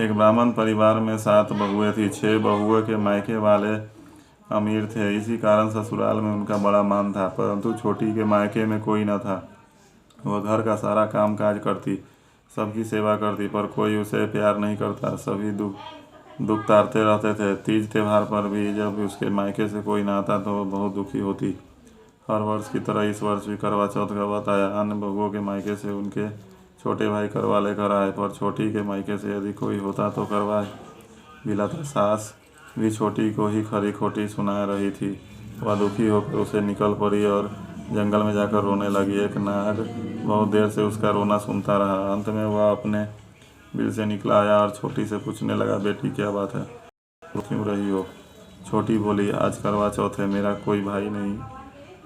एक ब्राह्मण परिवार में 7 बहुएं थी। 6 बहुओं के मायके वाले अमीर थे, इसी कारण ससुराल में उनका बड़ा मान था। परंतु छोटी के मायके में कोई न था। वह घर का सारा काम काज करती, सबकी सेवा करती, पर कोई उसे प्यार नहीं करता। सभी दुख तारते रहते थे। तीज त्योहार पर भी जब उसके मायके से कोई न आता तो वह बहुत दुखी होती। हर वर्ष की तरह इस वर्ष भी करवा चौथ का वक्त आया। अन्य बहुओं के मायके से उनके छोटे भाई करवा लेकर आए, पर छोटी के मायके से यदि कोई होता तो करवा भी लाता। सास भी छोटी को ही खरी खोटी सुना रही थी। वह दुखी होकर उसे निकल पड़ी और जंगल में जाकर रोने लगी। एक नाग बहुत देर से उसका रोना सुनता रहा। अंत में वह अपने बिल से निकला आया और छोटी से पूछने लगा, बेटी क्या बात है, रो क्यों रही हो? छोटी बोली, आज करवा चौथ है, मेरा कोई भाई नहीं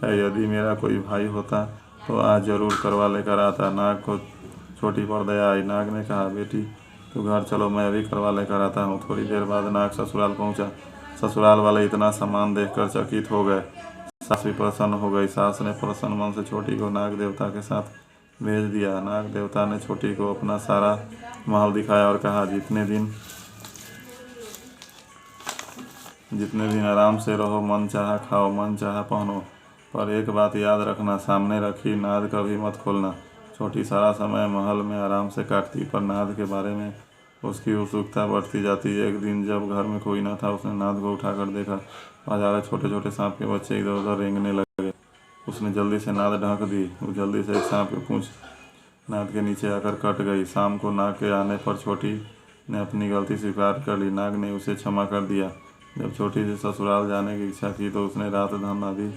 है। यदि मेरा कोई भाई होता तो आज जरूर करवा लेकर आता। नाग को छोटी पर दया आई। नाग ने कहा, बेटी तू घर चलो, मैं अभी करवा लेकर आता हूँ। थोड़ी देर बाद नाग ससुराल पहुँचा। ससुराल वाले इतना सामान देखकर चकित हो गए। सास भी प्रसन्न हो गई। सास ने प्रसन्न मन से छोटी को नाग देवता के साथ भेज दिया। नाग देवता ने छोटी को अपना सारा महल दिखाया और कहा, जितने दिन आराम से रहो, मन चाहा खाओ, मन चाहा पहनो, पर एक बात याद रखना, सामने रखी नाद कभी मत खोलना। छोटी सारा समय महल में आराम से काटती, पर नाद के बारे में उसकी उत्सुकता बढ़ती जाती। एक दिन जब घर में कोई न था, उसने नाद को उठाकर देखा। बाजार छोटे छोटे सांप के बच्चे इधर उधर रेंगने लगे। उसने जल्दी से नाद ढक दी। वो जल्दी से एक सांप की पूंछ नाद के नीचे आकर कट गई। शाम को नाग के आने पर छोटी ने अपनी गलती स्वीकार कर ली। नाग ने उसे क्षमा कर दिया। जब छोटी से ससुराल जाने की इच्छा की तो उसने रात धन आदि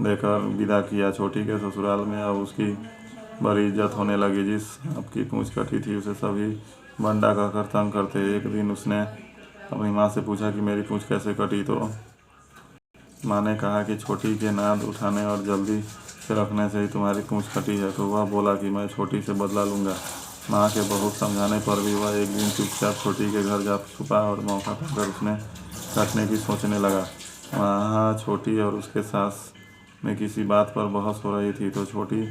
देकर विदा किया। छोटी के ससुराल में अब उसकी बड़ी इज्जत होने लगी। जिस सांप की पूंछ कटी थी उसे सभी बंडा कहकर तंग करते। एक दिन उसने अपनी माँ से पूछा कि मेरी पूंछ कैसे कटी, तो माँ ने कहा कि छोटी के नाद उठाने और जल्दी से रखने से ही तुम्हारी पूंछ कटी है। तो वह बोला कि मैं छोटी से बदला लूँगा। माँ के बहुत समझाने पर भी वह एक दिन चुपचाप छोटी के घर जा छुपा और मौका पाकर उसने काटने की सोचने लगा। वहाँ छोटी और उसके सास में किसी बात पर बहस हो रही थी, तो छोटी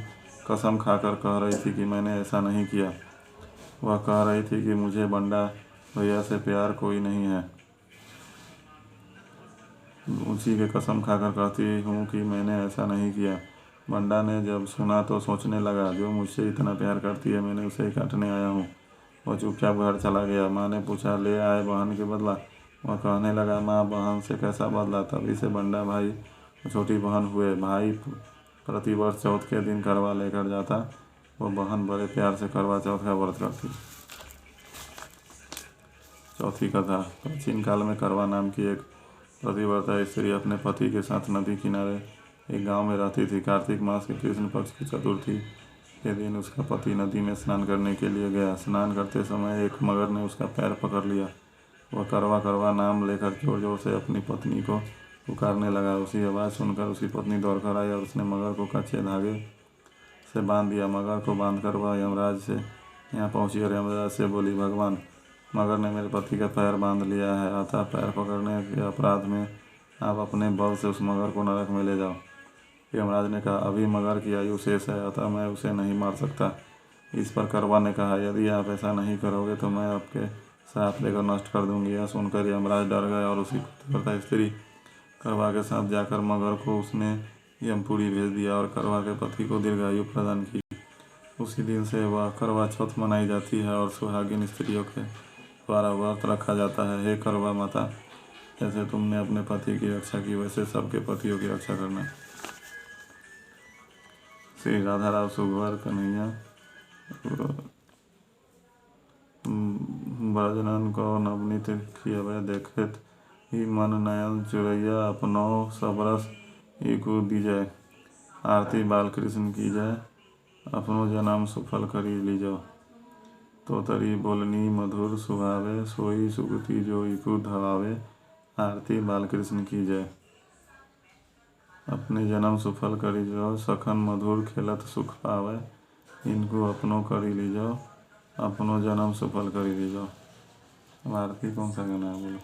कसम खाकर कह रही थी कि मैंने ऐसा नहीं किया। वह कह रही थी कि मुझे बंडा भैया से प्यार कोई नहीं है। उसी के कसम खाकर कहती हूँ कि मैंने ऐसा नहीं किया। बंडा ने जब सुना तो सोचने लगा, जो मुझसे इतना प्यार करती है, मैंने उसे ही काटने आया हूँ। वह चुपचाप घर चला गया। माँ ने पूछा, ले आए बहन के बदला? वह कहने लगा, माँ बहन से कैसा बदला, तभी से बंडा भाई छोटी बहन हुए। भाई प्रतिवर्ष चौथ के दिन करवा लेकर जाता, वो बहन बड़े प्यार से करवा चौथ का व्रत करती। चौथी कथा। प्राचीन काल में करवा नाम की एक पतिव्रता स्त्री अपने पति के साथ नदी किनारे एक गांव में रहती थी। कार्तिक मास के कृष्ण पक्ष की चतुर्थी के दिन उसका पति नदी में स्नान करने के लिए गया। स्नान करते समय एक मगर ने उसका पैर पकड़ लिया। वह करवा करवा नाम लेकर जोर जोर से अपनी पत्नी को पुकारने लगा। उसी आवाज़ सुनकर उसकी पत्नी दौड़कर आई और उसने मगर को कच्चे धागे से बांध दिया। मगर को बांधकर वह यमराज से यहाँ पहुँची और यमराज से बोली, भगवान, मगर ने मेरे पति का पैर बांध लिया है, अतः पैर पकड़ने के अपराध में आप अपने बल से उस मगर को नरक में ले जाओ। यमराज ने कहा, अभी मगर की आयु शेष है, अतः मैं उसे नहीं मार सकता। इस पर करवा ने कहा, यदि आप ऐसा नहीं करोगे तो मैं आपके साथ लेकर नष्ट कर दूंगी। यह सुनकर यमराज डर गए और उसी पतिव्रता स्त्री करवा के साथ जाकर मगर को उसने यमपुरी भेज दिया और करवा के पति को दीर्घायु प्रदान की। उसी दिन से वह करवा चौथ मनाई जाती है और सुहागिन स्त्रियों के द्वारा व्रत रखा जाता है। हे करवा माता, जैसे तुमने अपने पति की रक्षा की, वैसे सबके पतियों की रक्षा करना। श्री राधा राव सुगवर कन्हैया ब्रजनन को नवनीत खियबै देखत ही मन नयन चुरैया अपनो सबरस एकु दीजय। आरती बाल कृष्ण की जय, अपनो जन्म सुफल करी लीजो। तो तरी बोलनी मधुर सुहावे, सोई सुगति जो इकु धवावे। आरती बाल कृष्ण की जय। अपने जन्म सुफल करी जो, सखन मधुर खेलत सुख पावे। इनको अपनो करी लीजो, अपनो जन्म सफल करी लीजो। अब आरती कौन सा गाना है बोलो?